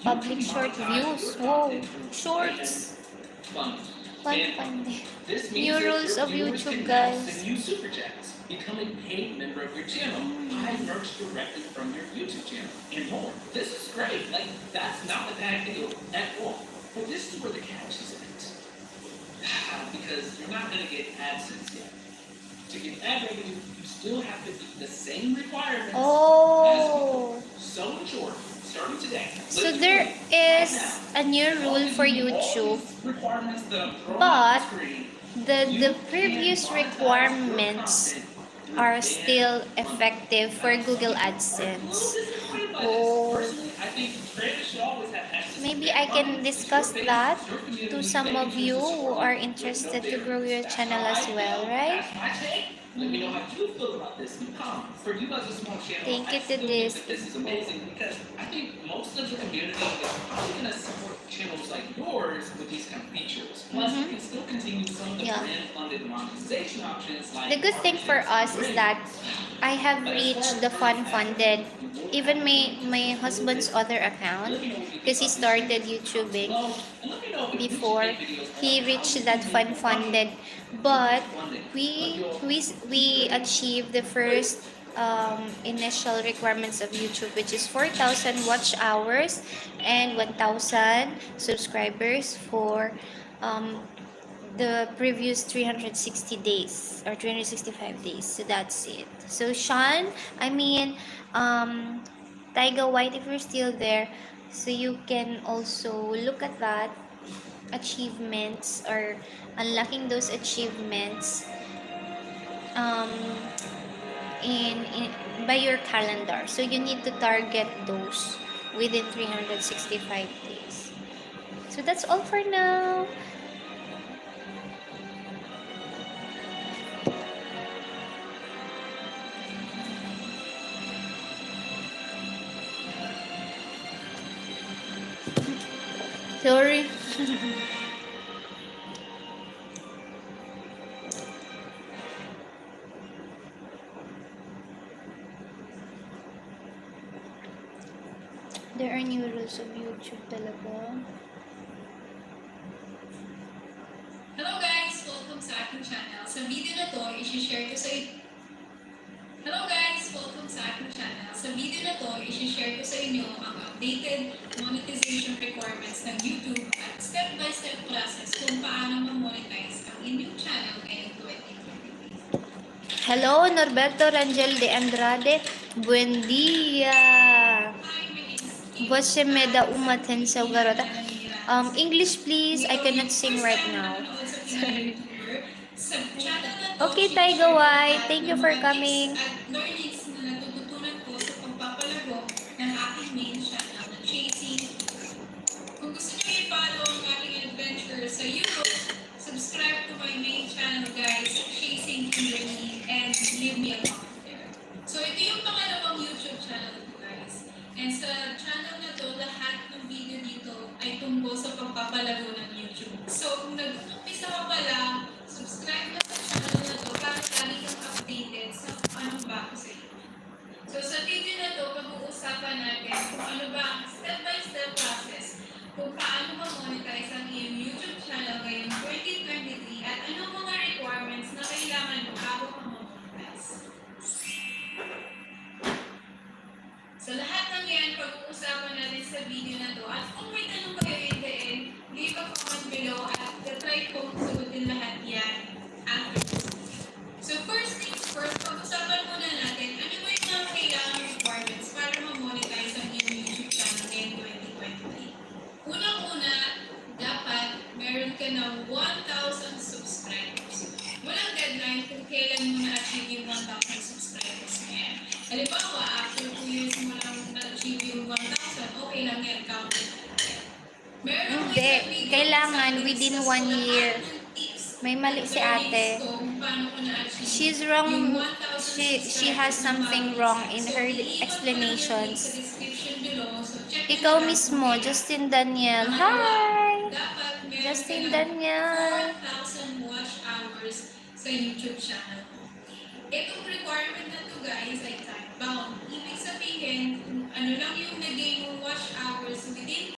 public short views. Whoa, shorts. Fun. New rules of YouTube, guys. Becoming a paid member of your channel, buy merch directly from your YouTube channel, and more. This is great. Like, that's not a bad deal at all. But this is where the catch is at. Because you're not going to get AdSense yet. To get ad revenue, you still have to meet the same requirements as before. So in short, starting today. So there is a new rule for YouTube, but the previous requirements are still effective for Google AdSense. Oh, maybe I can discuss that to some of you who are interested to grow your channel as well, right? Let me know how you feel about this in comments. For you as a small channel, Thank you I to still think this. that this is amazing because I think most of the community is probably going to support channels like yours with these kind of features. Plus, you can still continue some of the brand-funded monetization options like... The good thing for us is that I have reached the fund-funded, even my husband's other account, because he started YouTubing before he reached that fund-funded, but we achieved the first initial requirements of YouTube, which is 4,000 watch hours and 1,000 subscribers for the previous 360 days or 365 days. So that's it. So Sean, Taiga White, if you're still there, so you can also look at that achievements or unlocking those achievements in by your calendar. So you need to target those within 365 days. So that's all for now. Sorry. There are new rules of YouTube talaga. Hello guys! Welcome sa aking channel. Sa video na to, i-share ko sa inyo. Hello guys! Welcome sa aking channel. Sa video na to, i-share ko sa inyo ang updated monetization requirements ng YouTube at step-by-step process kung paano ma-monetize ang inyong channel ngayong 2023. Hello, Norberto Rangel de Andrade. Buen dia. Você me dá uma atenção, garota? English, please. I cannot sing right now. Okay, Taiga White. Thank you for coming. At learnings na natututunan ko sa pagpapalago ng aking main channel na Chasing. Kung gusto nyo i-follow ang aking adventure sa YouTube, subscribe to my main channel, guys, Chasing Kimberly, and leave me a comment there. So ito yung pangalawang YouTube channel ko, guys. And sa channel na to, lahat ng video dito ay tungkol sa pagpapalago ng YouTube. So kung nag-umpisa ka pa lang, subscribe na sa channel na to para lagi kang updated sa ano ba ako sa YouTube. So sa video na to, pag-uusapan natin kung ano ba ang step-by-step process kung paano ma-monetize ang iyong YouTube channel ngayong 2023 at anong mga requirements na kailangan mo bago ka ma-monetize. So lahat ng yan, pag-uusapan natin sa video na to. At kung may tanong kayo in the end, leave a comment below at try kong sagutin lahat yan after this video. So first things first, pag-usapan muna natin ano ba yung mga kailangan requirements para ma-monetize ang iyong YouTube channel ngayong 2023. Unang-una, dapat meron ka ng 1,000 subscribers. Walang deadline kung kailan mo na-achieve yung 1,000 subscribers na yan. Halimbawa, after 2 years mo lang na-achieve yung 1,000, okay lang yan, counted. Hindi. Kailangan within 1 year. May mali si ate. She's wrong. She has something wrong in her explanations. Ikaw mismo, Justin Daniel. Hi! Justin Daniel. 4,000 watch hours sa YouTube channel ko. Itong requirement na to, guys, ay time-bound. Ibig sabihin, kung ano lang yung naging watch hours within